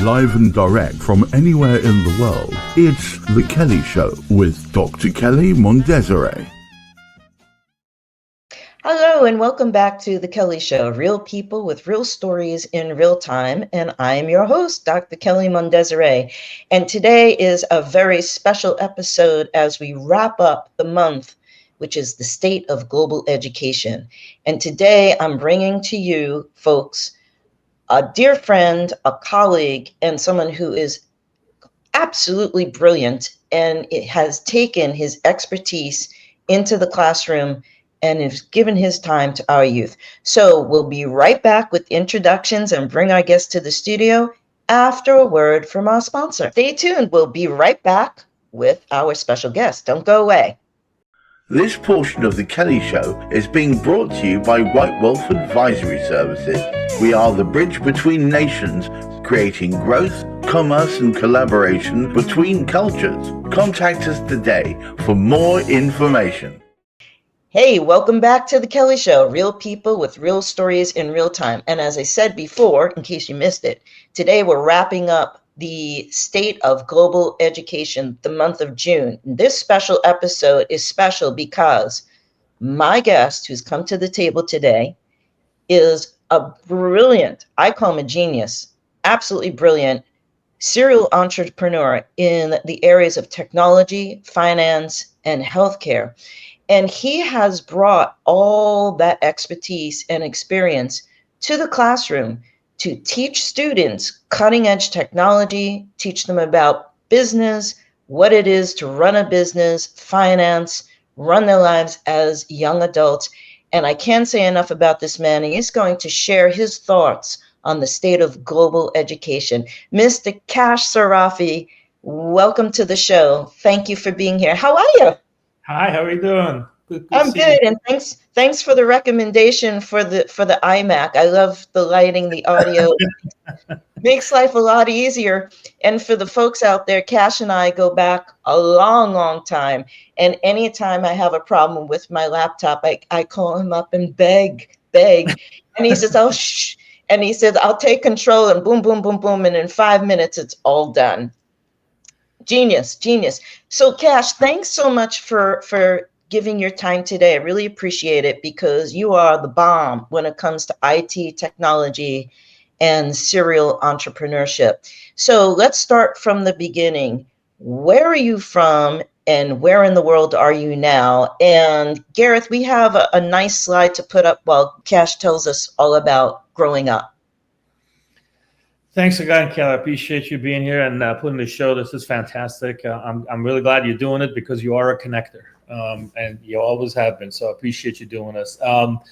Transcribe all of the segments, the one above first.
Live and direct from anywhere in the world, it's The Kelley Show with Dr. Kelley Mondesire. Hello and welcome back to The Kelley Show, real people with real stories in real time. And I'm your host, Dr. Kelley Mondesire. And today is a very special episode as we wrap up the month, which is the state of global education. And today I'm bringing to you, folks, a dear friend, a colleague, and someone who is absolutely brilliant and it has taken his expertise into the classroom and has given his time to our youth. So we'll be right back with introductions and bring our guests to the studio after a word from our sponsor. Stay tuned. We'll be right back with our special guest. Don't go away. This portion of The Kelley Show is being brought to you by White Wolf Advisory Services. We are the bridge between nations, creating growth, commerce and collaboration between cultures. Contact us today for more information. Hey, welcome back to The Kelley Show, real people with real stories in real time. And as I said before, in case you missed it, today we're wrapping up the state of global education, the month of June. This special episode is special because my guest who's come to the table today is a brilliant, I call him a genius, absolutely brilliant serial entrepreneur in the areas of technology, finance, and healthcare. And he has brought all that expertise and experience to the classroom to teach students cutting edge technology, teach them about business, what it is to run a business, finance, run their lives as young adults. And I can't say enough about this man. He's going to share his thoughts on the state of global education. Mr. Khash Sarrafi, welcome to the show. Thank you for being here. How are you? Hi, how are you doing? Good I'm good, and thanks for the recommendation for the iMac. I love the lighting, the audio. Makes life a lot easier. And for the folks out there, Khash and I go back a long, long time. And anytime I have a problem with my laptop, I call him up and beg. And he says, "Oh, shh." And he says, "I'll take control," and boom, boom, boom, boom. And in 5 minutes, it's all done. Genius. So Khash, thanks so much for giving your time today. I really appreciate it because you are the bomb when it comes to IT technology and serial entrepreneurship. So let's start from the beginning. Where are you from and where in the world are you now? And Gareth, we have a nice slide to put up while Khash tells us all about growing up. Thanks again, Kelly. I appreciate you being here and putting the show. This is fantastic. I'm really glad you're doing it because you are a connector, and you always have been. So I appreciate you doing this. So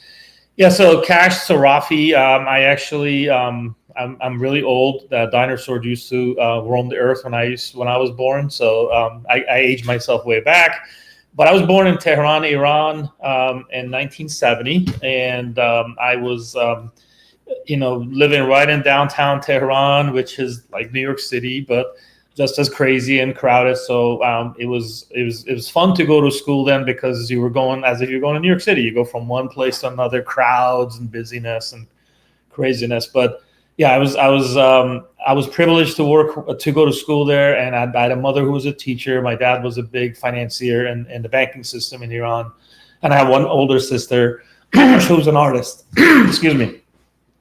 Khash Sarrafi. I actually, I'm really old. Dinosaurs used to roam the earth when I was born. So I aged myself way back. But I was born in Tehran, Iran, in 1970, and I was. Living right in downtown Tehran, which is like New York City, but just as crazy and crowded. So it was fun to go to school then because you were going as if you're going to New York City. You go from one place to another, crowds and busyness and craziness. But yeah, I was privileged to go to school there, and I had a mother who was a teacher. My dad was a big financier in the banking system in Iran, and I have one older sister who's an artist. Excuse me.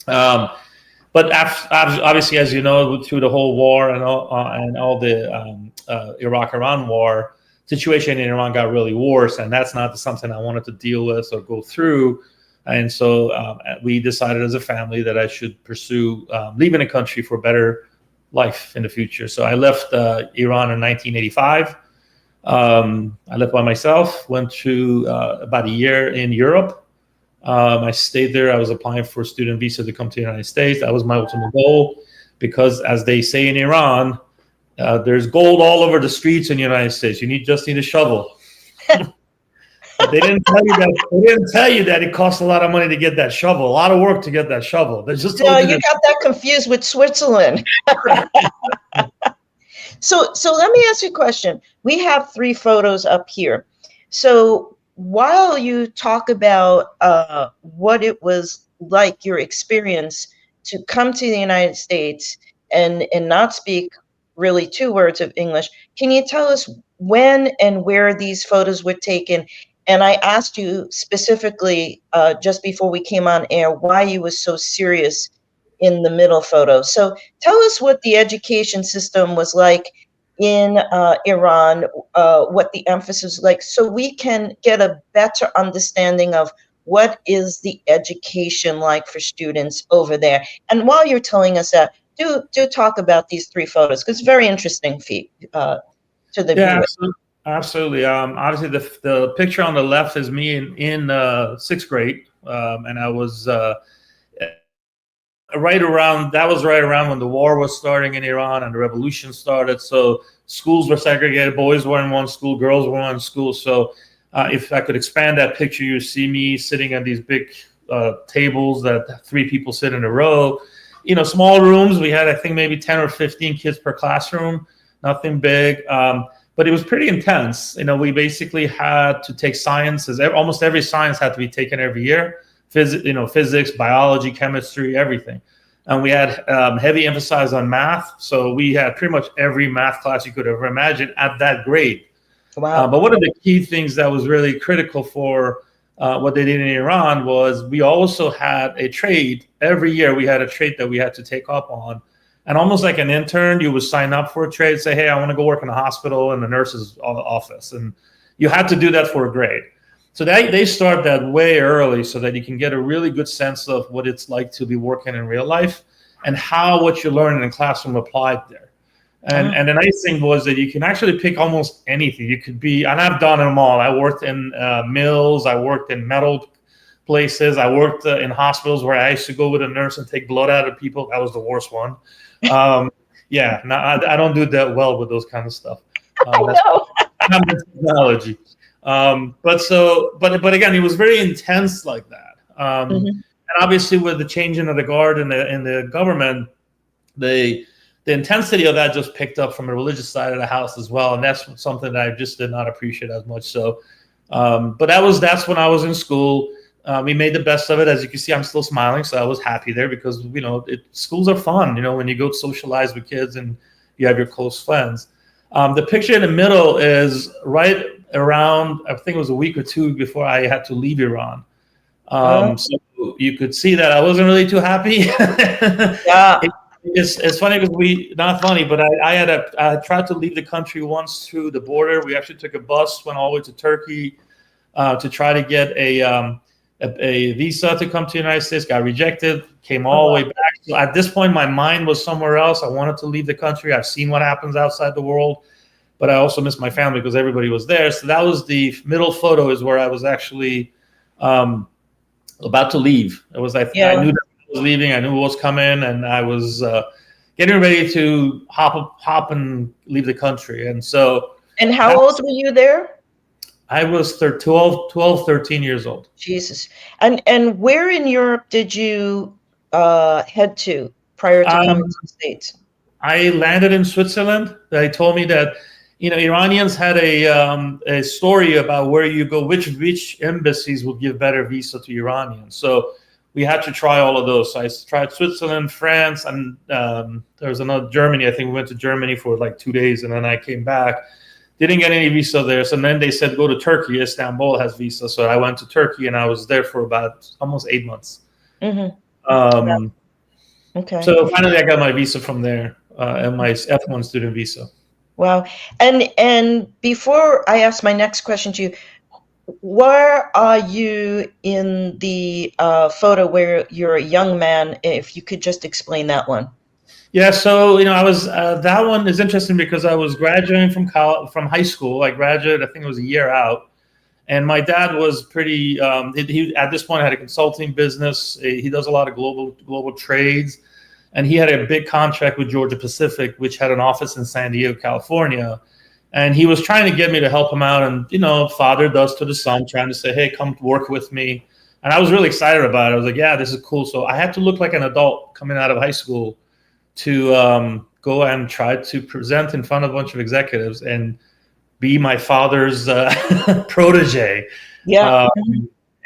But obviously, as you know, through the whole war and all the Iraq-Iran war, situation in Iran got really worse, and that's not something I wanted to deal with or go through. And so we decided as a family that I should pursue leaving the country for a better life in the future. So I left Iran in 1985. I left by myself, went to about a year in Europe. I stayed there. I was applying for a student visa to come to the United States. That was my ultimate goal because, as they say in Iran, there's gold all over the streets in the United States. You just need a shovel. They didn't tell you that it costs a lot of money to get that shovel. A lot of work to get that shovel. They just told you got that confused with Switzerland. So let me ask you a question. We have 3 photos up here. So while you talk about what it was like, your experience to come to the United States and not speak really 2 words of English. Can you tell us when and where these photos were taken? And I asked you specifically just before we came on air why you were so serious in the middle photo. So tell us what the education system was like in Iran, what the emphasis was like, so we can get a better understanding of what is the education like for students over there. And while you're telling us that, do talk about these 3 photos, because it's very interesting to the Yeah, viewers. absolutely. Obviously, the picture on the left is me in 6th grade, and I was right around when the war was starting in Iran and the revolution started. So schools were segregated. Boys were in one school, girls were in one school. So if I could expand that picture, you see me sitting at these big tables that 3 people sit in a row. Small rooms. We had, I think, maybe 10 or 15 kids per classroom. Nothing big. But it was pretty intense. We basically had to take sciences. Almost every science had to be taken every year. Physics, biology, chemistry, everything. And we had heavy emphasis on math. So we had pretty much every math class you could ever imagine at that grade. Wow. But one of the key things that was really critical for what they did in Iran was we also had a trade. Every year we had a trade that we had to take up on. And almost like an intern, you would sign up for a trade, say, hey, I want to go work in a hospital in the nurse's office. And you had to do that for a grade. So they start that way early so that you can get a really good sense of what it's like to be working in real life and how what you learn in the classroom applied there. And the nice thing was that you can actually pick almost anything. You could be, and I've done them all. I worked in mills. I worked in metal places. I worked in hospitals where I used to go with a nurse and take blood out of people. That was the worst one. Yeah, no, I don't do that well with those kind of stuff. That's not my technology. But again, it was very intense like that. And obviously, with the changing of the guard in the government, the intensity of that just picked up from the religious side of the house as well, and that's something that I just did not appreciate as much. So, but that's when I was in school. We made the best of it. As you can see, I'm still smiling, so I was happy there because schools are fun. When you go socialize with kids and you have your close friends. The picture in the middle is right around, I think it was a week or 2 before I had to leave Iran. So you could see that I wasn't really too happy. Yeah. It's funny because not funny, but I tried to leave the country once through the border. We actually took a bus, went all the way to Turkey to try to get a visa to come to the United States, got rejected, came all the way back. So at this point, my mind was somewhere else. I wanted to leave the country. I've seen what happens outside the world, but I also miss my family because everybody was there. So that was the middle photo is where I was actually about to leave. It was I knew that I was leaving. I knew what was coming, and I was getting ready to hop and leave the country. And so. And how old were you there? I was 12, 13 years old. Jesus. And where in Europe did you head to prior to coming to the States? I landed in Switzerland. They told me that, Iranians had a story about where you go, which embassies will give better visa to Iranians. So we had to try all of those. So I tried Switzerland, France, and there was another Germany. I think we went to Germany for like 2 days, and then I came back. Didn't get any visa there. So then they said, go to Turkey. Istanbul has visa. So I went to Turkey and I was there for about almost 8 months. Mm-hmm. Okay. So finally I got my visa from there and my F1 student visa. Wow. And before I ask my next question to you, where are you in the photo where you're a young man? If you could just explain that one. Yeah, so I was that one is interesting because I was graduating from high school. I graduated, I think it was a year out, and my dad was pretty. He at this point had a consulting business. He does a lot of global trades, and he had a big contract with Georgia Pacific, which had an office in San Diego, California. And he was trying to get me to help him out, and father does to the son, trying to say, "Hey, come work with me." And I was really excited about it. I was like, "Yeah, this is cool." So I had to look like an adult coming out of high school to go and try to present in front of a bunch of executives and be my father's protege. Yeah.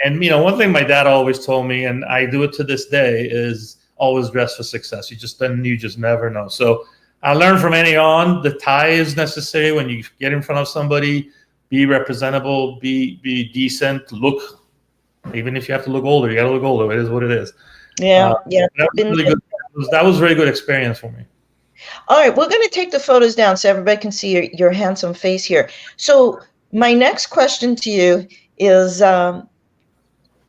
And one thing my dad always told me, and I do it to this day, is always dress for success. You just never know. So I learned from any on, the tie is necessary when you get in front of somebody. Be representable, be decent, look. Even if you have to look older, you got to look older. It is what it is. Yeah. That was really good. That was a very good experience for me. All right, we're going to take the photos down so everybody can see your handsome face here. So my next question to you is,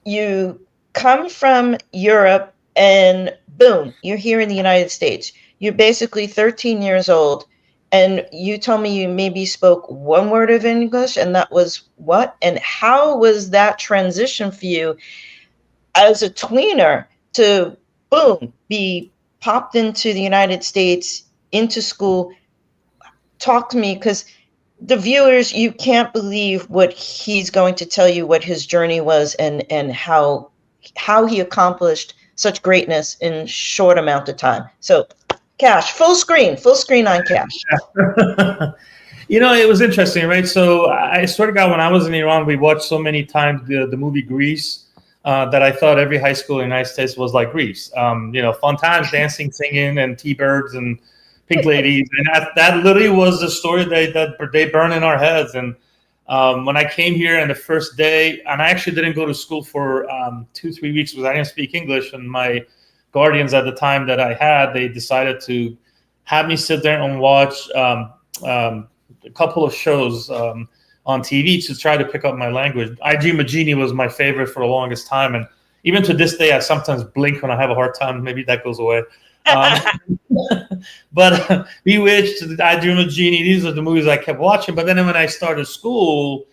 you come from Europe and boom, you're here in the United States. You're basically 13 years old. And you told me you maybe spoke one word of English, and that was what? And how was that transition for you as a tweener to, boom, be popped into the United States, into school? Talk to me, because the viewers, you can't believe what he's going to tell you, what his journey was, and how he accomplished such greatness in short amount of time. So Khash, full screen on Khash. It was interesting, right? So I swear to God, when I was in Iran, we watched so many times the movie Grease that I thought every high school in the United States was like Grease. Fun times, dancing, singing, and T-birds and pink ladies. And that literally was the story that they burn in our heads. And when I came here and the first day, and I actually didn't go to school for 2-3 weeks because I didn't speak English, and my guardians at the time that I had, they decided to have me sit there and watch a couple of shows on TV to try to pick up my language. I Dream a Genie was my favorite for the longest time, and even to this day, I sometimes blink when I have a hard time. Maybe that goes away. But Bewitched, I Dream a Genie, these are the movies I kept watching. But then when I started school,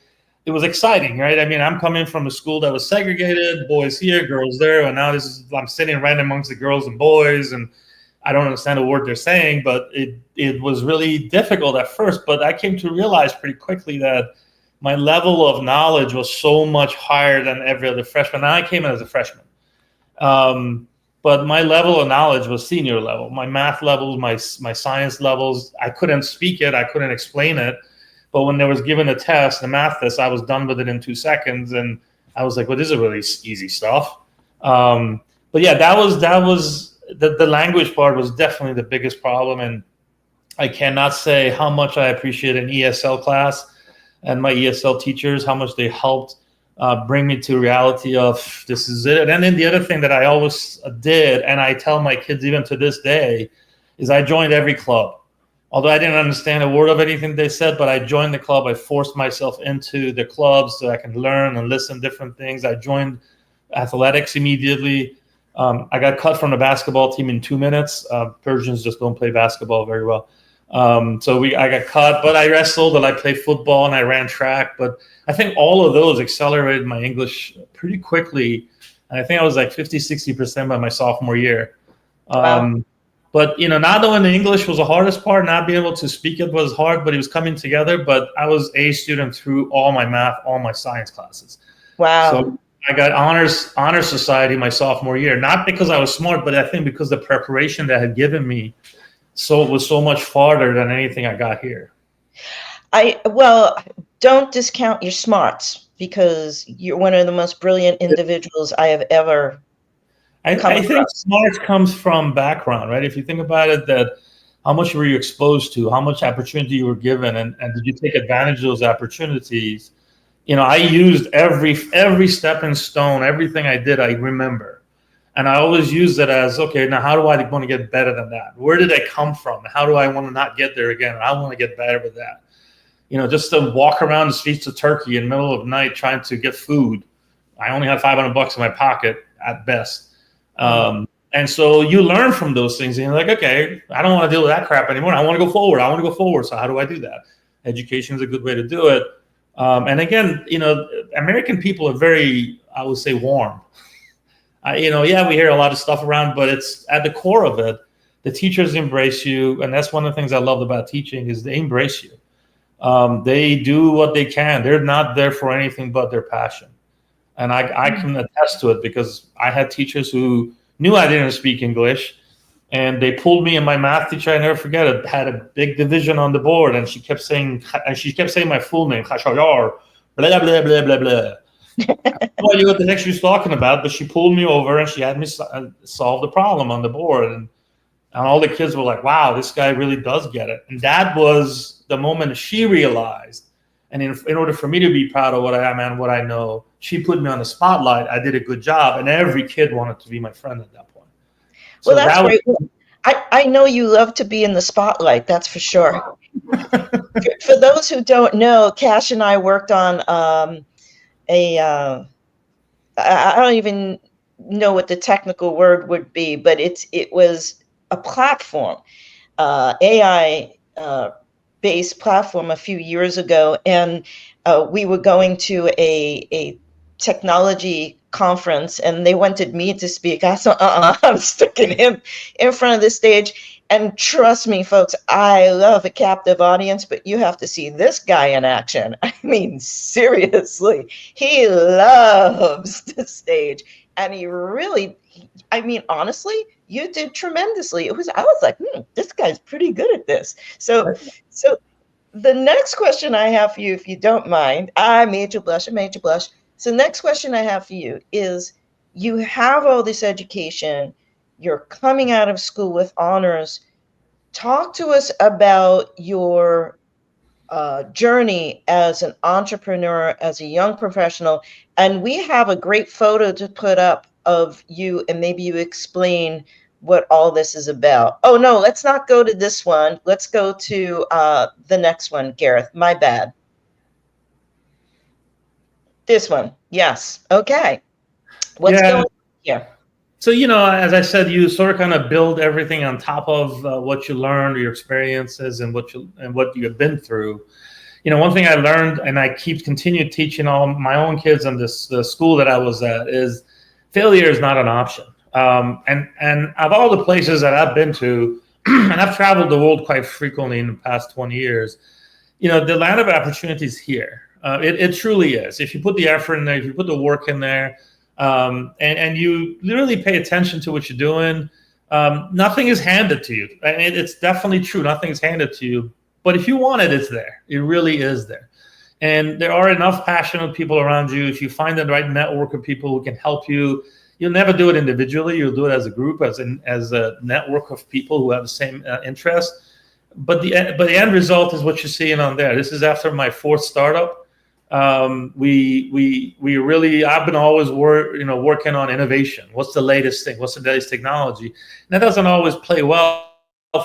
it was exciting, right? I mean, I'm coming from a school that was segregated, boys here, girls there, and now I'm sitting right amongst the girls and boys, and I don't understand a word they're saying, but it was really difficult at first. But I came to realize pretty quickly that my level of knowledge was so much higher than every other freshman. And I came in as a freshman. But my level of knowledge was senior level. My math levels, my science levels, I couldn't speak it, I couldn't explain it. But when there was given a test, the math test, I was done with it in 2 seconds, and I was like, "Well, this is really easy stuff." But yeah, that was the language part was definitely the biggest problem, and I cannot say how much I appreciate an ESL class and my ESL teachers, how much they helped bring me to reality of this is it. And then the other thing that I always did, and I tell my kids even to this day, is I joined every club. Although I didn't understand a word of anything they said, but I joined the club. I forced myself into the club so I can learn and listen to different things. I joined athletics immediately. I got cut from the basketball team in 2 minutes. Persians just don't play basketball very well. I got cut, but I wrestled and I played football and I ran track. But I think all of those accelerated my English pretty quickly. And I think I was like 50-60% by my sophomore year. Wow. But, not knowing the English was the hardest part. Not being able to speak it was hard, but it was coming together. But I was A student through all my math, all my science classes. Wow. So I got honor society my sophomore year, not because I was smart, but I think because the preparation that had given me was so much farther than anything I got here. Don't discount your smarts, because you're one of the most brilliant individuals I have ever I think smarts comes from background, right? If you think about it, that how much were you exposed to, how much opportunity you were given, and did you take advantage of those opportunities? I used every stepping stone, everything I did, I remember. And I always use it as, okay, now how do I want to get better than that? Where did I come from? How do I want to not get there again? I want to get better with that. Just to walk around the streets of Turkey in the middle of the night trying to get food. I only had $500 in my pocket at best. And so you learn from those things, and you're like, okay, I don't want to deal with that crap anymore. I want to go forward. So how do I do that? Education is a good way to do it. And again, American people are very, I would say, warm. We hear a lot of stuff around, but it's at the core of it. The teachers embrace you, and that's one of the things I loved about teaching is they embrace you. They do what they can. They're not there for anything but their passion. And I can attest to it because I had teachers who knew I didn't speak English, and they pulled me, and my math teacher, I never forget it, had a big division on the board, and she kept saying my full name, Khash Sarrafi, blah, blah, blah, blah, blah. no idea what the heck she was talking about, but she pulled me over and she had me solve the problem on the board. And all the kids were like, wow, this guy really does get it. And that was the moment she realized. And in order for me to be proud of what I am and what I know, she put me on the spotlight. I did a good job. And every kid wanted to be my friend at that point. So well, that's great. I know you love to be in the spotlight. That's for sure. For those who don't know, Khash and I worked on I don't even know what the technical word would be, but it was a platform, AI based platform a few years ago, and we were going to a technology conference, and they wanted me to speak. I said, I'm sticking him in front of the stage. And trust me, folks, I love a captive audience, but you have to see this guy in action. I mean, seriously, he loves the stage. And he really, I mean, honestly, you did tremendously. I was like, this guy's pretty good at this. So the next question I have for you, if you don't mind, I made you blush. So next question I have for you is, you have all this education, you're coming out of school with honors. Talk to us about your journey as an entrepreneur, as a young professional. And we have a great photo to put up of you, and maybe you explain what all this is about. Oh, no, let's not go to this one. Let's go to the next one, Gareth. My bad. This one. Yes. Okay. What's going on here? So, as I said, you sort of kind of build everything on top of what you learned, your experiences, and what you have been through. One thing I learned, and I continue teaching all my own kids in the school that I was at, is failure is not an option. And of all the places that I've been to, and I've traveled the world quite frequently in the past 20 years, the land of opportunity is here. It truly is. If you put the effort in there, if you put the work in there, and you literally pay attention to what you're doing, nothing is handed to you. And it's definitely true. Nothing is handed to you. But if you want it, it's there. It really is there. And there are enough passionate people around you. If you find the right network of people who can help you, you'll never do it individually. You'll do it as a group, as a network of people who have the same interest. But the end result is what you're seeing on there. This is after my fourth startup. I've been always working on innovation. What's the latest thing? What's the latest technology? And that doesn't always play well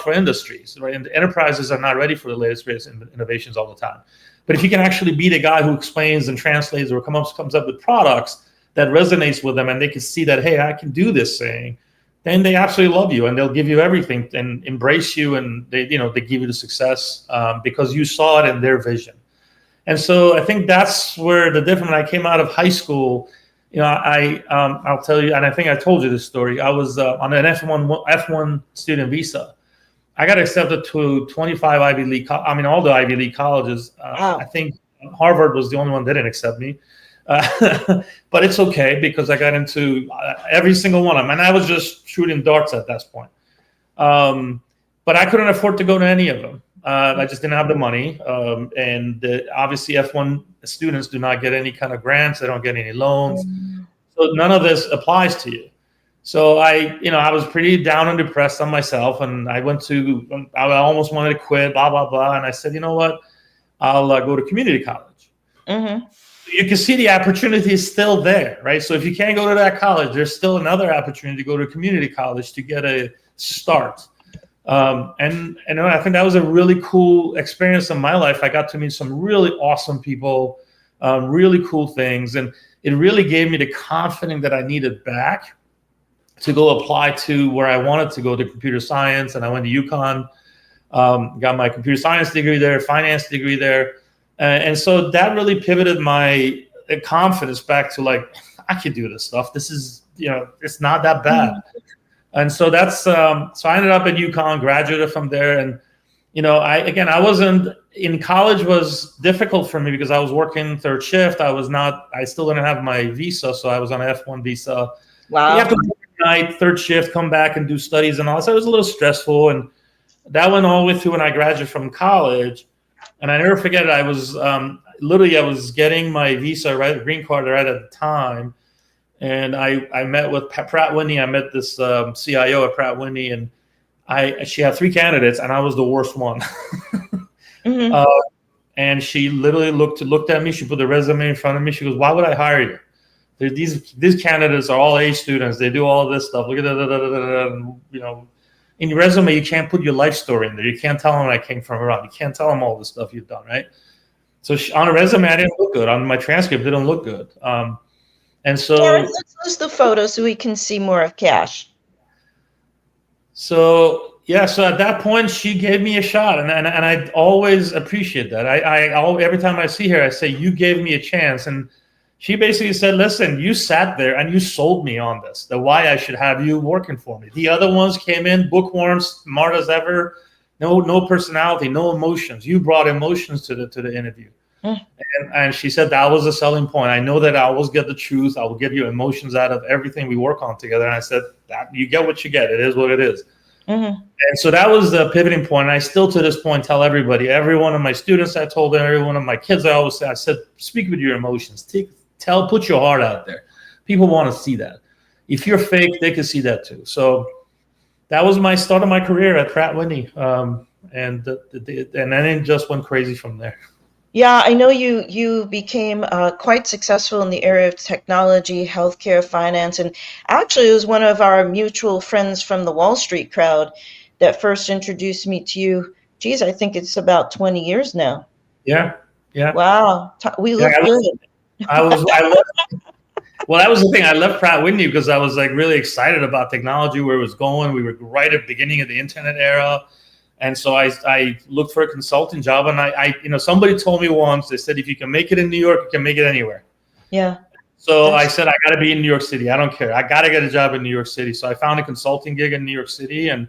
for industries, right? And the enterprises are not ready for the latest innovations all the time. But if you can actually be the guy who explains and translates or comes up with products that resonates with them, and they can see that, hey, I can do this thing, then they absolutely love you, and they'll give you everything and embrace you, and they give you the success because you saw it in their vision. And so I think that's where the difference. When I came out of high school, I'll tell you, and I think I told you this story. I was on an F1 student visa. I got accepted to 25 Ivy League. All the Ivy League colleges. Wow. I think Harvard was the only one that didn't accept me. But it's okay because I got into every single one of them, and I was just shooting darts at that point. But I couldn't afford to go to any of them. I just didn't have the money, and obviously F1 students do not get any kind of grants. They don't get any loans, so none of this applies to you. So I was pretty down and depressed on myself, and I almost wanted to quit, blah blah blah. And I said, you know what, I'll go to community college. Mm-hmm. You can see the opportunity is still there, right? So if you can't go to that college, there's still another opportunity to go to community college to get a start. And I think that was a really cool experience in my life. I got to meet some really awesome people, really cool things. And it really gave me the confidence that I needed back to go apply to where I wanted to go to computer science. And I went to UConn, got my computer science degree there, finance degree there. And so that really pivoted my confidence back to like, I could do this stuff. This is, it's not that bad. And so that's, so I ended up at UConn, graduated from there. And, I wasn't in college was difficult for me because I was working third shift. I still didn't have my visa. So I was on an F1 visa. Wow. You have to work at night, third shift, come back and do studies and all. So it was a little stressful. And that went all the way through when I graduated from college. And I never forget it. I was literally I was getting my visa, right, green card right at the time. And I met with Pratt Whitney. I met this CIO at Pratt Whitney, and she had 3 candidates, and I was the worst one. Mm-hmm. And she literally looked at me. She put the resume in front of me. She goes, "Why would I hire you? These candidates are all A students. They do all this stuff. Look at that. You know, in your resume, you can't put your life story in there. You can't tell them I came from Iran. You can't tell them all the stuff you've done, right?" So on a resume, I didn't look good. On my transcript, it didn't look good. And so, Darren, let's lose the photo so we can see more of Khash. So at that point, she gave me a shot, and I always appreciate that. Every time I see her, I say, "You gave me a chance," and she basically said, "Listen, you sat there and you sold me on this. The why I should have you working for me. The other ones came in bookworms, smart as ever, no personality, no emotions. You brought emotions to the interview." And she said that was a selling point. I know that I always get the truth. I will give you emotions out of everything we work on together. And I said, that you get what you get. It is what it is. Mm-hmm. And so that was the pivoting point. And I still, to this point, tell everybody, every one of my students, I told them, every one of my kids, I always say, I said, speak with your emotions. Put your heart out there. People want to see that. If you're fake, they can see that too. So that was my start of my career at Pratt Whitney. And then it just went crazy from there. Yeah, I know you became quite successful in the area of technology, healthcare, finance, and actually it was one of our mutual friends from the Wall Street crowd that first introduced me to you. Geez, I think it's about 20 years now. Yeah. Wow, we look good. Well, that was the thing. I left Pratt Whitney because I was like really excited about technology, where it was going. We were right at the beginning of the internet era. And so I looked for a consulting job, and I somebody told me once, they said, if you can make it in New York, you can make it anywhere. Yeah. So I said, I got to be in New York City. I don't care. I got to get a job in New York City. So I found a consulting gig in New York City, and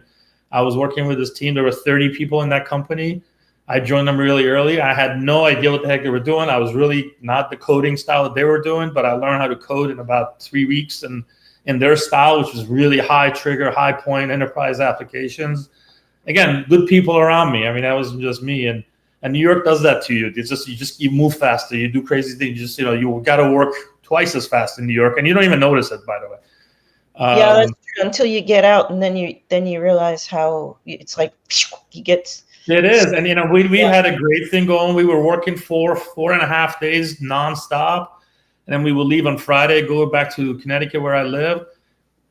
I was working with this team. There were 30 people in that company. I joined them really early. I had no idea what the heck they were doing. I was really not the coding style that they were doing, but I learned how to code in about 3 weeks, and in their style, which was really high trigger, high point enterprise applications. Again, good people around me. I mean, that wasn't just me. And New York does that to you. It's just you move faster. You do crazy things. You got to work twice as fast in New York, and you don't even notice it, by the way. Yeah, that's true. Until you get out, and then you realize how it's like he gets. It is, and we had a great thing going. We were working 4.5 days nonstop, and then we would leave on Friday, go back to Connecticut where I live,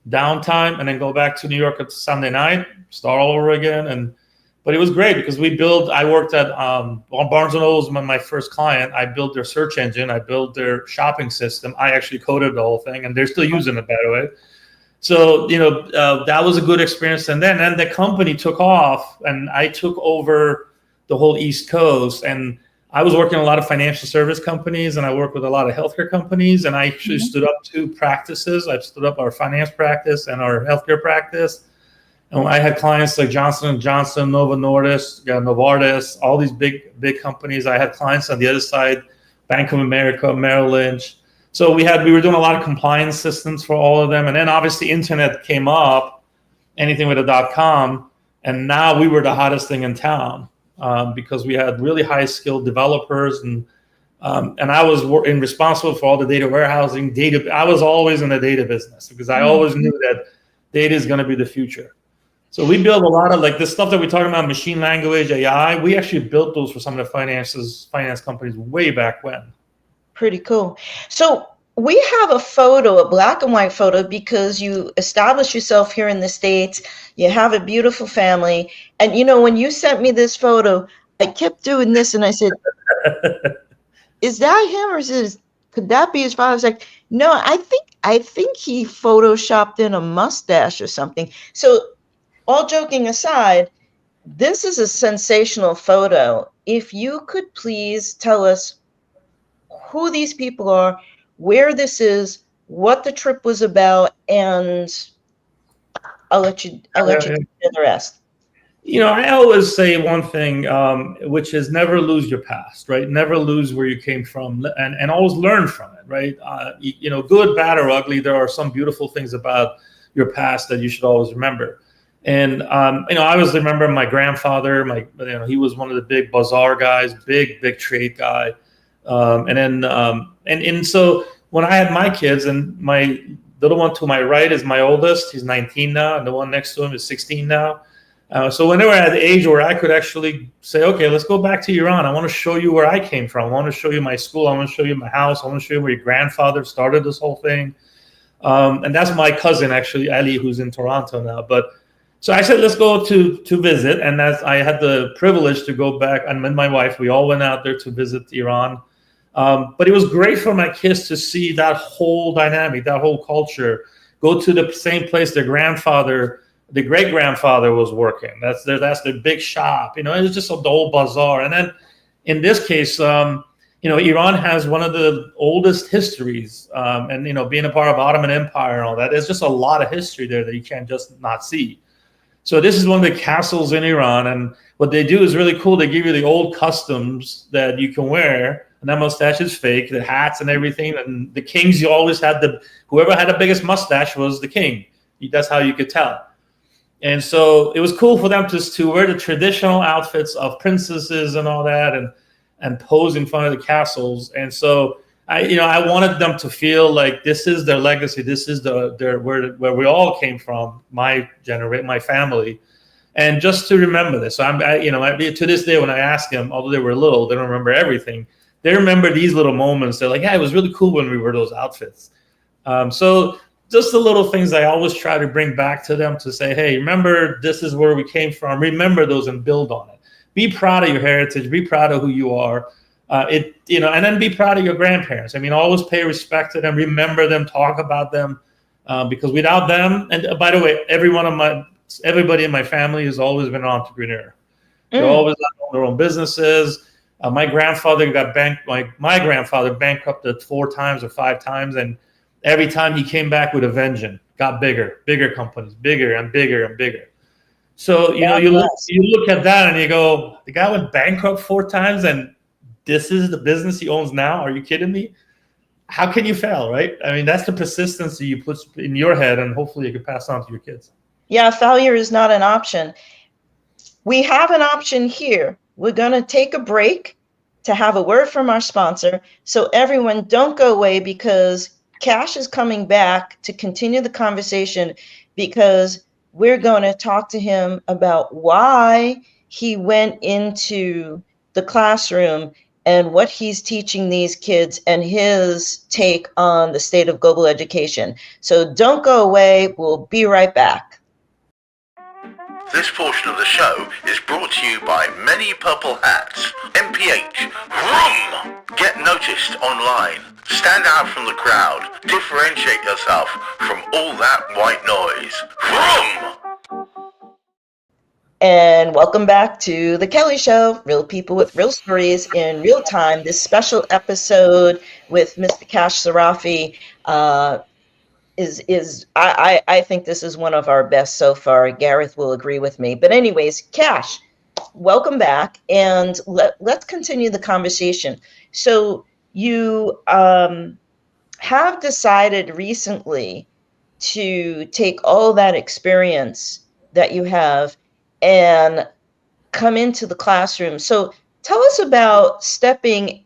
downtime, and then go back to New York at Sunday night, start all over again. But it was great because I worked at Barnes & Noble was my first client. I built their search engine. I built their shopping system. I actually coded the whole thing, and they're still using it, by the way. So, that was a good experience. And then the company took off, and I took over the whole East Coast. And I was working in a lot of financial service companies, and I worked with a lot of healthcare companies. And I actually stood up 2 practices. I stood up our finance practice and our healthcare practice. And I had clients like Johnson & Johnson, Novo Nordisk, Novartis, all these big companies. I had clients on the other side, Bank of America, Merrill Lynch. So we were doing a lot of compliance systems for all of them. And then obviously internet came up, anything with a .com. And now we were the hottest thing in town because we had really high skilled developers. And I was responsible for all the data warehousing. I was always in the data business because I always knew that data is going to be the future. So we built a lot of like this stuff that we're talking about, machine language, AI. We actually built those for some of the finance companies way back when. Pretty cool. So we have a photo, a black and white photo, because you established yourself here in the States. You have a beautiful family. And, when you sent me this photo, I kept doing this and I said, is that him or could that be his father? I was like, no, I think he photoshopped in a mustache or something. So all joking aside, this is a sensational photo. If you could please tell us who these people are, where this is, what the trip was about, and I'll let you do the rest. I always say one thing, which is never lose your past, right? Never lose where you came from, and always learn from it, right? Good, bad, or ugly, there are some beautiful things about your past that you should always remember. And I always remember my grandfather. He was one of the big bazaar guys, big trade guy. And so when I had my kids, and my little one to my right is my oldest, he's 19 now, and the one next to him is 16 now. So when they were at the age where I could actually say, okay, let's go back to Iran. I want to show you where I came from. I want to show you my school. I want to show you my house. I want to show you where your grandfather started this whole thing. And that's my cousin, actually, Ali, who's in Toronto now. But so I said, let's go to visit. And as I had the privilege to go back, and with my wife, we all went out there to visit Iran. But it was great for my kids to see that whole dynamic, that whole culture, go to the same place their grandfather, the great-grandfather was working. That's their big shop. It was just the old bazaar. And then in this case, Iran has one of the oldest histories. And, being a part of Ottoman Empire and all that, there's just a lot of history there that you can't just not see. So this is one of the castles in Iran. And what they do is really cool. They give you the old customs that you can wear. And that mustache is fake, the hats and everything. And the kings, you always had whoever had the biggest mustache was the king. That's how you could tell. And so it was cool for them to wear the traditional outfits of princesses and all that, and pose in front of the castles. And so I wanted them to feel like this is their legacy. This is where we all came from, my family, and just to remember this. So to this day, when I ask them, although they were little, they don't remember everything. They remember these little moments. They're like, yeah, it was really cool when we wore those outfits. So just the little things I always try to bring back to them to say, hey, remember, this is where we came from. Remember those and build on it. Be proud of your heritage. Be proud of who you are. And then be proud of your grandparents. Always pay respect to them. Remember them. Talk about them, because without them, and by the way, everybody in my family has always been an entrepreneur. They're always on their own businesses. My grandfather my grandfather bankrupted 4 times or 5 times, and every time he came back with a vengeance, got bigger companies, bigger and bigger and bigger. So you look at that and you go, the guy went bankrupt 4 times, and this is the business he owns now. Are you kidding me? How can you fail, right? That's the persistence that you put in your head, and hopefully you can pass on to your kids. Yeah, failure is not an option. We have an option here. We're going to take a break to have a word from our sponsor. So everyone, don't go away, because Khash is coming back to continue the conversation, because we're going to talk to him about why he went into the classroom and what he's teaching these kids and his take on the state of global education. So don't go away. We'll be right back. This portion of the show is brought to you by Many Purple Hats, MPH, Vroom! Get noticed online, stand out from the crowd, differentiate yourself from all that white noise. Vroom! And welcome back to The Kelley Show, real people with real stories in real time. This special episode with Mr. Khash Sarrafi I think this is one of our best so far. Gareth will agree with me. But anyways, Khash, welcome back, and let's continue the conversation. So you have decided recently to take all that experience that you have and come into the classroom. So tell us about stepping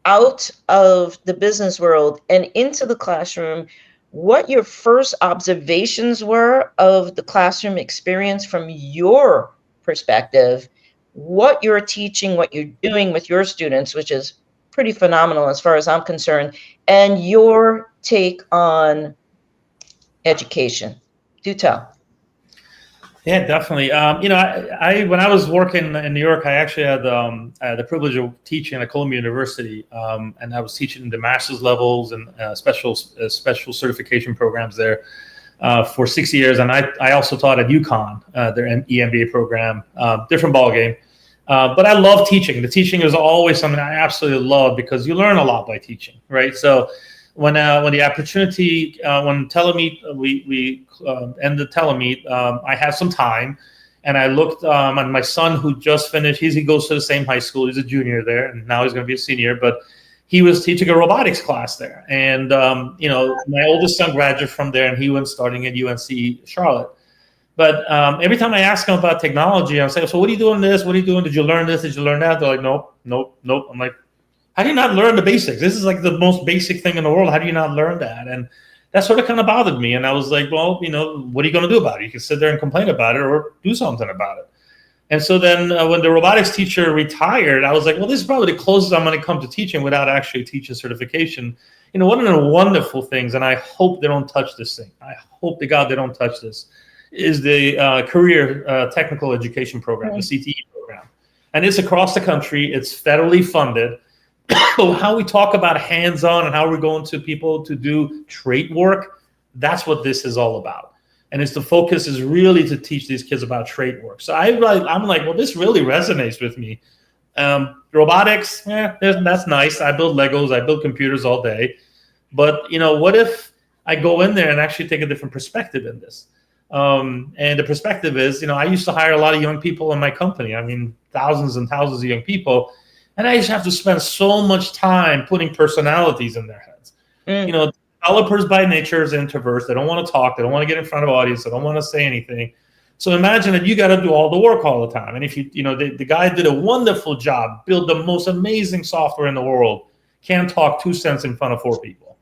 out of the business world and into the classroom, what your first observations were of the classroom experience from your perspective, what you're teaching, what you're doing with your students, which is pretty phenomenal as far as I'm concerned, and your take on education. Do tell. Yeah, definitely. I when I was working in New York, I actually had the privilege of teaching at Columbia University, and I was teaching the master's levels and special certification programs there for 6 years. And I also taught at UConn, their EMBA program, different ballgame. But I love teaching. The teaching is always something I absolutely love, because you learn a lot by teaching, right? So when the opportunity, when telemeet, we ended telemeet, I had some time, and I looked on my son, who just finished. He goes to the same high school. He's a junior there, and now he's going to be a senior. But he was teaching a robotics class there, and my oldest son graduated from there, and he went starting at UNC Charlotte. But every time I ask him about technology, I'm saying, so what are you doing this? What are you doing? Did you learn this? Did you learn that? They're like, nope. I'm like, How do you not learn the basics? This is like the most basic thing in the world. How do you not learn that? And that sort of kind of bothered me. And I was like, well, what are you going to do about it? You can sit there and complain about it or do something about it. And so then when the robotics teacher retired, I was like, well, this is probably the closest I'm going to come to teaching without actually teaching certification. One of the wonderful things, and I hope they don't touch this thing. I hope to God they don't touch this, is the Career Technical Education Program, the CTE program. And it's across the country. It's federally funded. How we talk about hands-on and how we're going to people to do trade work, that's what this is all about. And the focus is really to teach these kids about trade work. So I'm like, well, this really resonates with me. Robotics, that's nice. I build Legos, I build computers all day. But, what if I go in there and actually take a different perspective in this? And the perspective is, I used to hire a lot of young people in my company. I mean, thousands and thousands of young people. And I used to have to spend so much time putting personalities in their heads. Developers by nature is introverts. They don't want to talk. They don't want to get in front of audience. They don't want to say anything. So imagine that you got to do all the work all the time. And if the guy did a wonderful job, build the most amazing software in the world, can't talk 2 cents in front of 4 people.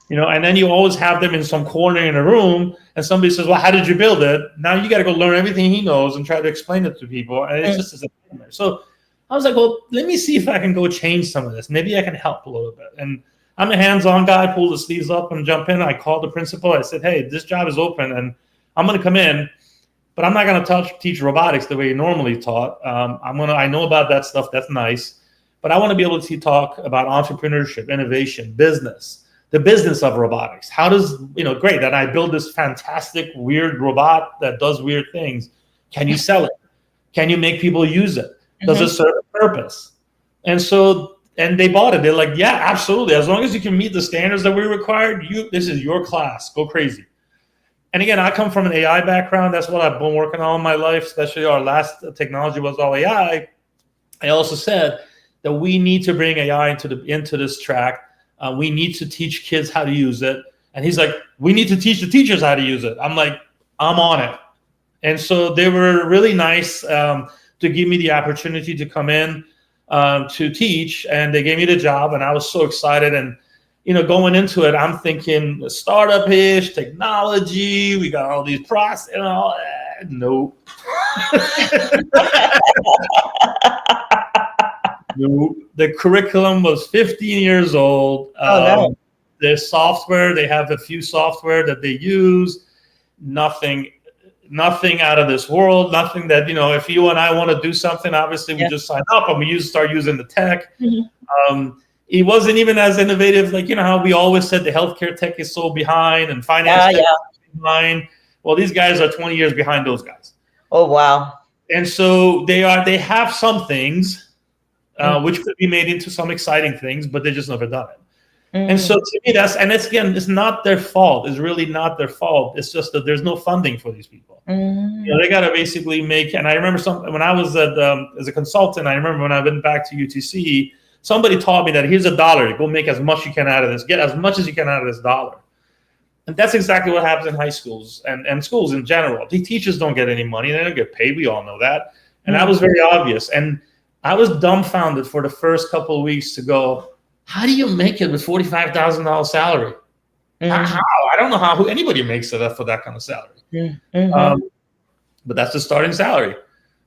And then you always have them in some corner in a room and somebody says, well, how did you build it? Now you got to go learn everything he knows and try to explain it to people. And it's just a nightmare. So I was like, well, let me see if I can go change some of this. Maybe I can help a little bit. And I'm a hands-on guy, pull the sleeves up and jump in. I called the principal. I said, hey, this job is open and I'm going to come in, but I'm not going to teach robotics the way you normally taught. I know about that stuff. That's nice. But I want to be able to talk about entrepreneurship, innovation, business, the business of robotics. How does, great that I build this fantastic, weird robot that does weird things. Can you sell it? Can you make people use it? Does it serve a purpose? And they bought it. They're like, yeah, absolutely. As long as you can meet the standards that we required, this is your class. Go crazy. And again, I come from an AI background. That's what I've been working on in my life, especially our last technology was all AI. I also said that we need to bring AI into this track. We need to teach kids how to use it. And he's like, we need to teach the teachers how to use it. I'm like, I'm on it. And so they were really nice to give me the opportunity to come in to teach, and they gave me the job, and I was so excited. And going into it, I'm thinking startup-ish technology. We got all these process and all that. Nope. Nope. The curriculum was 15 years old. No. The software, they have a few software that they use. Nothing out of this world. Nothing that, if you and I want to do something, obviously we just sign up and we start using the tech. It wasn't even as innovative. Like, how we always said the healthcare tech is so behind and finance tech is behind. Well, these guys are 20 years behind those guys. Oh, wow. And so they have some things which could be made into some exciting things, but they just never done it. And so to me, it's not their fault. It's really not their fault. It's just that there's no funding for these people. They got to basically make, and I remember when I was as a consultant, I remember when I went back to UTC, somebody taught me that here's $1, go make as much you can out of this, get as much as you can out of this $1. And that's exactly what happens in high schools and schools in general. The teachers don't get any money. They don't get paid. We all know that. And that was very obvious. And I was dumbfounded for the first couple of weeks to go, how do you make it with $45,000 salary? How? I don't know how anybody makes it for that kind of salary. But that's the starting salary.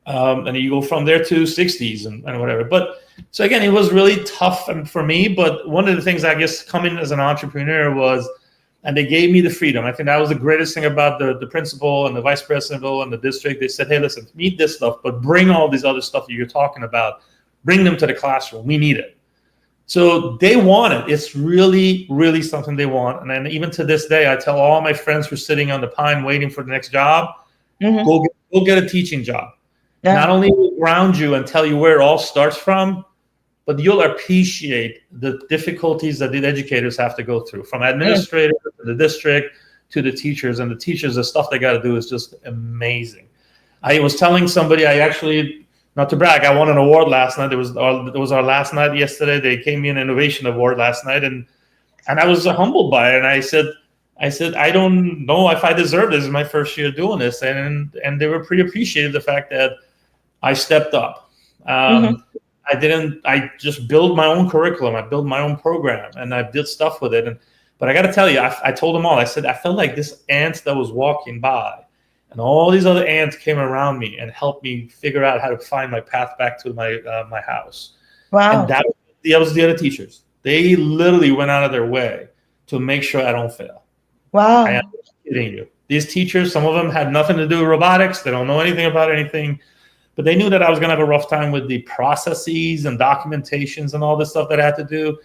And you go from there to 60s and whatever. But so again, it was really tough for me. But one of the things, I guess, coming as an entrepreneur was, and they gave me the freedom. I think that was the greatest thing about the principal and the vice principal and the district. They said, hey, listen, meet this stuff, but bring all these other stuff that you're talking about. Bring them to the classroom. We need it. So they want it. It's really, really something they want. And then even to this day, I tell all my friends who are sitting on the pine waiting for the next job, go get a teaching job. Not only will ground you and tell you where it all starts from, but you'll appreciate the difficulties that the educators have to go through, from administrators to the district to the teachers. And the teachers, the stuff they got to do is just amazing. I was telling somebody, I actually, not to brag, I won an award last night. It was our last night yesterday. They gave me an innovation award last night, and I was humbled by it. And I said, I don't know if I deserve this. It's my first year doing this, and they were pretty appreciative of the fact that I stepped up. I just build my own curriculum. I build my own program, and I did stuff with it. But I got to tell you, I told them all, I said, I felt like this ant that was walking by, and all these other ants came around me and helped me figure out how to find my path back to my house. Wow. And that was the other teachers. They literally went out of their way to make sure I don't fail. Wow. I am not kidding you. These teachers, some of them had nothing to do with robotics. They don't know anything about anything. But they knew that I was going to have a rough time with the processes and documentations and all this stuff that I had to do.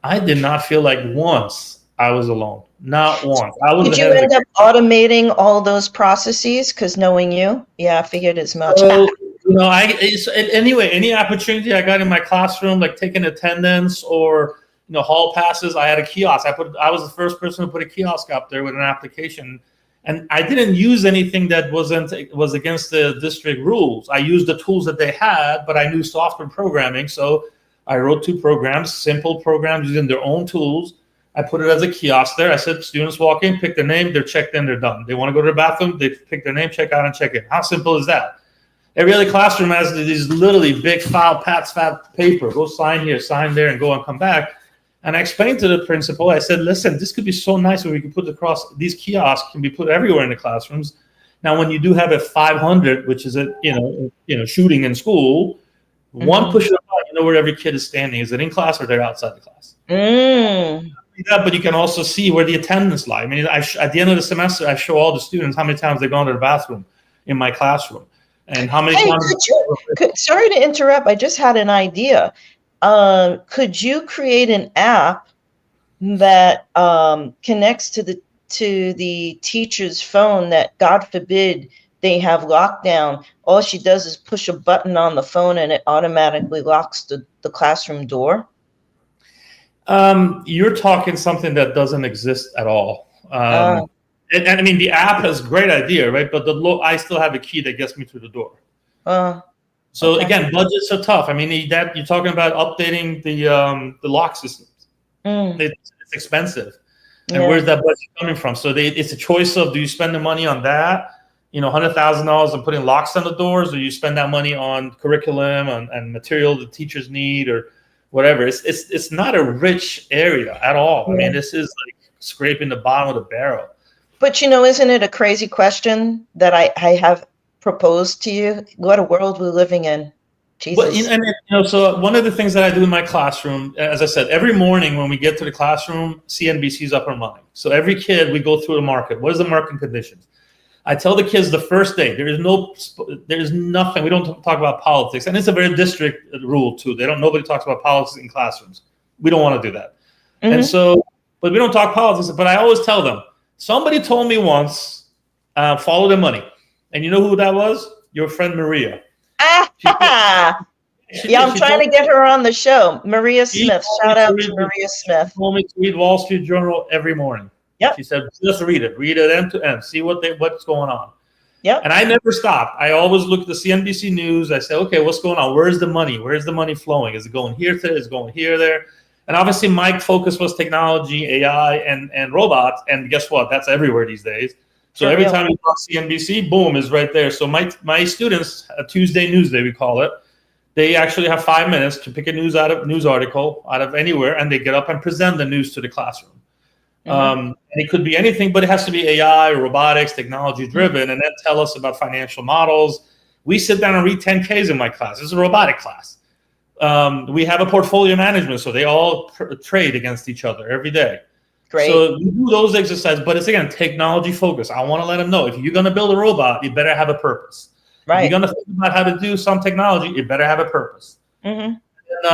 I did not feel like once I was alone. Not once. Did you end up automating all those processes? Because knowing you, I figured as much. So, anyway, any opportunity I got in my classroom, like taking attendance or hall passes, I had a kiosk. I was the first person to put a kiosk up there with an application. And I didn't use anything that was against the district rules. I used the tools that they had, but I knew software programming. So I wrote 2 programs, simple programs using their own tools. I put it as a kiosk there. I said, students walk in, pick their name, they're checked in, they're done. They want to go to the bathroom, they pick their name, check out, and check in. How simple is that? Every other classroom has these literally big fat paper. Go sign here, sign there, and go and come back. And I explained to the principal, I said, listen, this could be so nice if we could put these kiosks can be put everywhere in the classrooms. Now, when you do have a 500, which is a shooting in school, one push of a button, you know where every kid is standing. Is it in class or they're outside the class? Yeah, but you can also see where the attendance lie. I mean, at the end of the semester, I show all the students how many times they've gone to the bathroom in my classroom and how many times. Sorry to interrupt. I just had an idea. Could you create an app that connects to the teacher's phone that, God forbid, they have lockdown? All she does is push a button on the phone and it automatically locks the classroom door? You're talking something that doesn't exist at all. And I mean, the app has a great idea, right? But I still have a key that gets me through the door. So okay. Again, budgets are tough. I mean, that you're talking about updating the lock systems. It's expensive, and where's that budget coming from? So it's a choice of, do you spend the money on that, $100,000 on putting locks on the doors, or you spend that money on curriculum and material the teachers need, or whatever. It's not a rich area at all. I mean, this is like scraping the bottom of the barrel. But isn't it a crazy question that I have proposed to you? What a world we're living in. Jesus. So one of the things that I do in my classroom, as I said, every morning when we get to the classroom, CNBC's up and running. So every kid, we go through the market. What is the market conditions? I tell the kids the first day, there is nothing. We don't talk about politics, and it's a very district rule too. Nobody talks about politics in classrooms. We don't want to do that. And so, but we don't talk politics. But I always tell them, somebody told me once, follow the money. And you know who that was? Your friend Maria. I'm trying to get her on the show. Maria Smith. Shout out to Maria Smith. She told me to read Wall Street Journal every morning. Yep. She said, just read it end to end, see what's going on. Yep. And I never stopped. I always look at the CNBC news. I say, okay, what's going on? Where's the money? Where's the money flowing? Is it going here today? Is it going here, there? And obviously my focus was technology, AI, and robots. And guess what? That's everywhere these days. So every time you talk CNBC, boom, is right there. So my students, a Tuesday news day, we call it, they actually have 5 minutes to pick a news article out of anywhere, and they get up and present the news to the classroom. And it could be anything, but it has to be AI or robotics, technology driven, and then tell us about financial models. We sit down and read 10Ks in my class. It's a robotic class. We have a portfolio management, so they all trade against each other every day. Great. So we do those exercises, but it's, again, technology focus. I want to let them know, if you're going to build a robot, you better have a purpose. Right. If you're going to think about how to do some technology, you better have a purpose. And,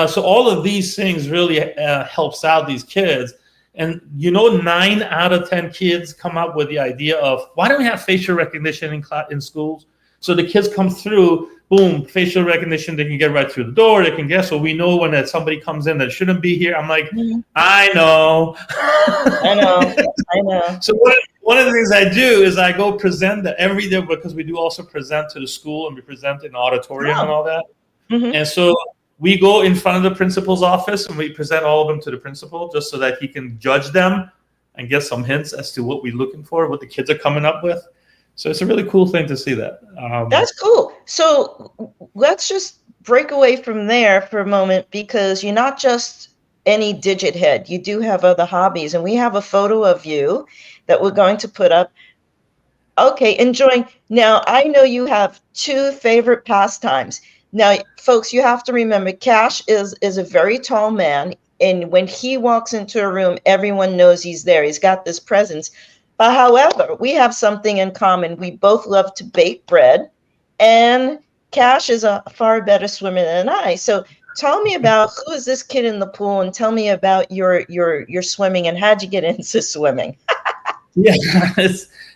so all of these things really helps out these kids. And 9 out of 10 kids come up with the idea of, why don't we have facial recognition in schools? So the kids come through, boom, facial recognition, they can get right through the door, they can guess. So we know when that somebody comes in that shouldn't be here. I'm like, I know. I know. So one of the things I do is I go present that every day, because we do also present to the school, and we present in the auditorium and all that. And so we go in front of the principal's office and we present all of them to the principal, just so that he can judge them and get some hints as to what we're looking for, what the kids are coming up with. So it's a really cool thing to see that. That's cool. So let's just break away from there for a moment, because you're not just any digit head. You do have other hobbies, and we have a photo of you that we're going to put up. Okay, enjoying. Now, I know you have two favorite pastimes. Now, folks, you have to remember, Khash is a very tall man, and when he walks into a room, everyone knows he's there. He's got this presence. But however, we have something in common. We both love to bake bread, and Khash is a far better swimmer than I. So tell me about, who is this kid in the pool, and tell me about your swimming, and how'd you get into swimming? Yeah,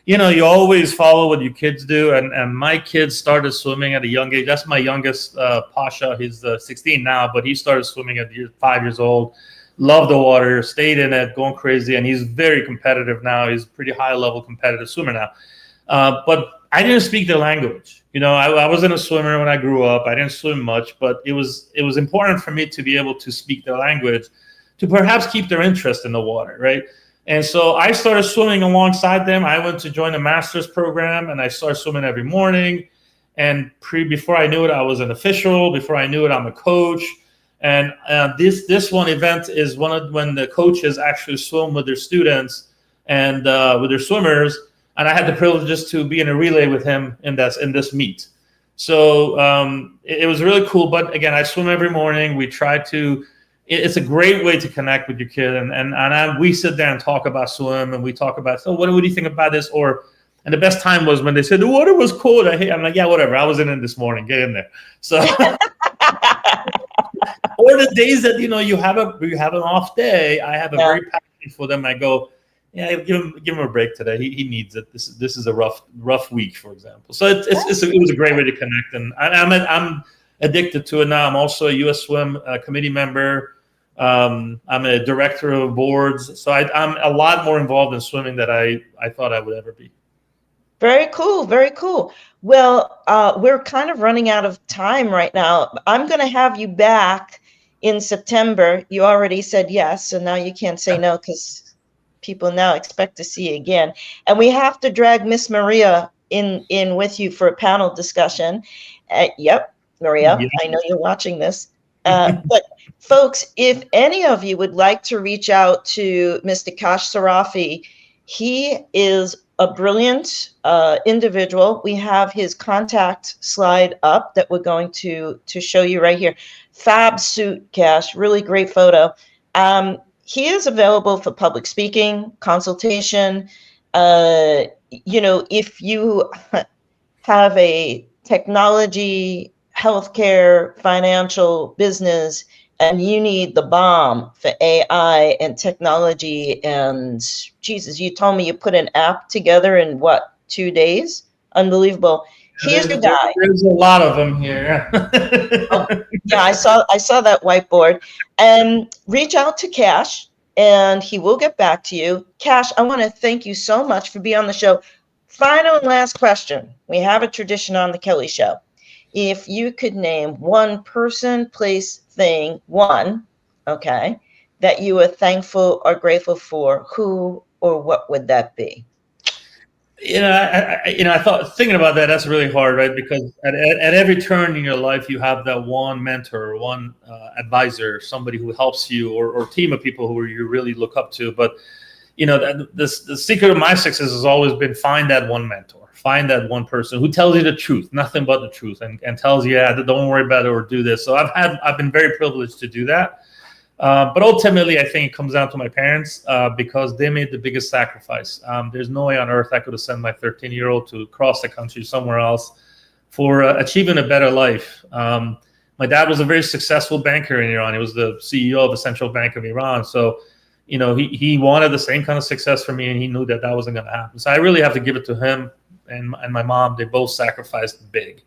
you always follow what your kids do, and my kids started swimming at a young age. That's my youngest, Pasha. He's 16 now, but he started swimming at 5 years old. Loved the water, stayed in it, going crazy, and he's very competitive now. He's a pretty high-level competitive swimmer now. But I didn't speak the language. I wasn't a swimmer when I grew up. I didn't swim much, but it was important for me to be able to speak the language, to perhaps keep their interest in the water, right? And so I started swimming alongside them. I went to join a master's program, and I started swimming every morning. And before I knew it, I was an official. Before I knew it, I'm a coach. And this one event is when the coaches actually swim with their students and with their swimmers. And I had the privilege just to be in a relay with him in this meet. So it was really cool. But again, I swim every morning. We try to. It's a great way to connect with your kid, and we sit there and talk about swim, and we talk about, so what do you think about this? And the best time was when they said the water was cold. I'm like, yeah, whatever. I was in it this morning. Get in there. So, or the days that you have an off day, I have a very passion for them. I go, yeah, give him a break today. He needs it. This is a rough week, for example. So it was a great way to connect, and I'm addicted to it now. I'm also a U.S. Swim committee member. I'm a director of boards, so I'm a lot more involved in swimming than I thought I would ever be. Very cool, very cool. Well, we're kind of running out of time right now. I'm going to have you back in September. You already said yes, so now you can't say no, because people now expect to see you again. And we have to drag Miss Maria in with you for a panel discussion. Yep, Maria, yeah. I know you're watching this. But folks, if any of you would like to reach out to Mr. Khash Sarrafi, he is a brilliant individual. We have his contact slide up that we're going to show you right here. Fab suit, Khash, really great photo. He is available for public speaking, consultation. If you have a technology, healthcare, financial, business, and you need the bomb for AI and technology, and Jesus, you told me you put an app together in 2 days? Unbelievable. Here's the guy. There's a lot of them here. Yeah, I saw that whiteboard. And reach out to Khash, and he will get back to you. Khash, I want to thank you so much for being on the show. Final and last question. We have a tradition on the Kelley Show. If you could name one person, place, thing, that you are thankful or grateful for, who or what would that be? I thought, thinking about that, that's really hard, right? Because at every turn in your life, you have that one mentor, one advisor, somebody who helps you, or team of people who you really look up to. But the secret of my success has always been find that one mentor. Find that one person who tells you the truth, nothing but the truth, and tells you, yeah, don't worry about it or do this. So I've been very privileged to do that. But ultimately, I think it comes down to my parents because they made the biggest sacrifice. There's no way on earth I could have sent my 13-year-old to cross the country somewhere else for achieving a better life. My dad was a very successful banker in Iran. He was the CEO of the Central Bank of Iran. So, he wanted the same kind of success for me, and he knew that wasn't going to happen. So I really have to give it to him. And my mom, they both sacrificed big.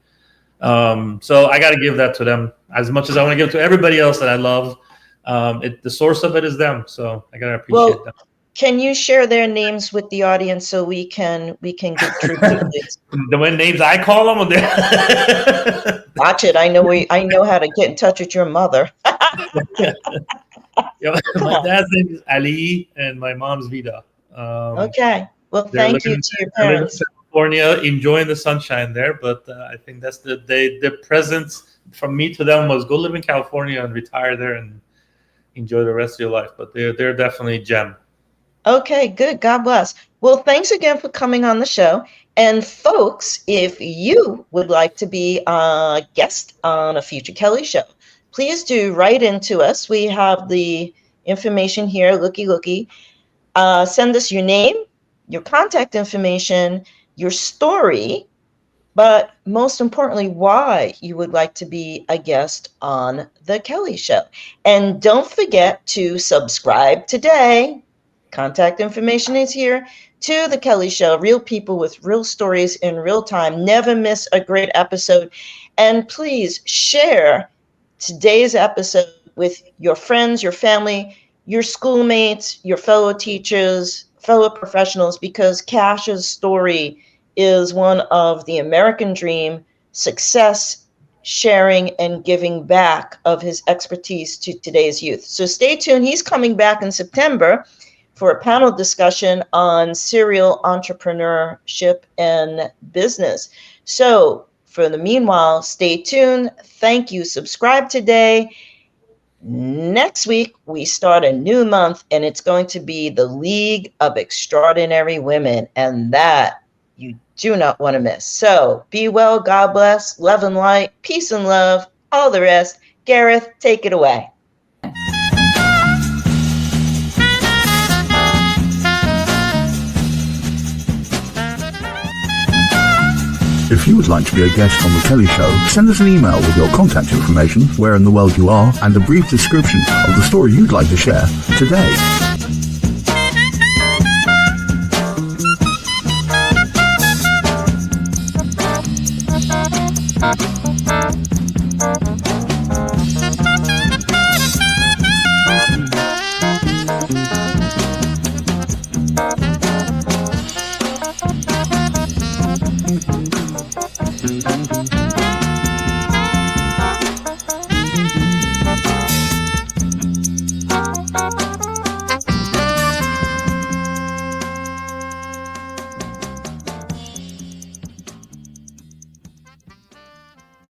So I got to give that to them as much as I want to give it to everybody else that I love. The source of it is them. So I got to appreciate them. Can you share their names with the audience so we can get true to this? The names I call them? Watch it. I know how to get in touch with your mother. My dad's name is Ali and my mom's Vida. Okay. Well, thank you to your parents. California, enjoying the sunshine there. But I think that's the present from me to them was go live in California and retire there and enjoy the rest of your life. But they're definitely a gem. Okay, good. God bless. Well, thanks again for coming on the show. And folks, if you would like to be a guest on a future Kelley show, please do write into us. We have the information here, looky. Send us your name, your contact information, your story, but most importantly, why you would like to be a guest on the Kelley show. And don't forget to subscribe today. Contact information is here to the Kelley show. Real people with real stories in real time. Never miss a great episode. And please share today's episode with your friends, your family, your schoolmates, your fellow teachers, fellow professionals, because Khash's story is one of the American dream, success, sharing, and giving back of his expertise to today's youth. So stay tuned. He's coming back in September for a panel discussion on serial entrepreneurship and business. So for the meanwhile, stay tuned. Thank you. Subscribe today. Next week, we start a new month, and it's going to be the League of Extraordinary Women, and that you do not want to miss. So be well, God bless, love and light, peace and love, all the rest. Gareth, take it away. If you would like to be a guest on The Kelley Show, send us an email with your contact information, where in the world you are, and a brief description of the story you'd like to share today.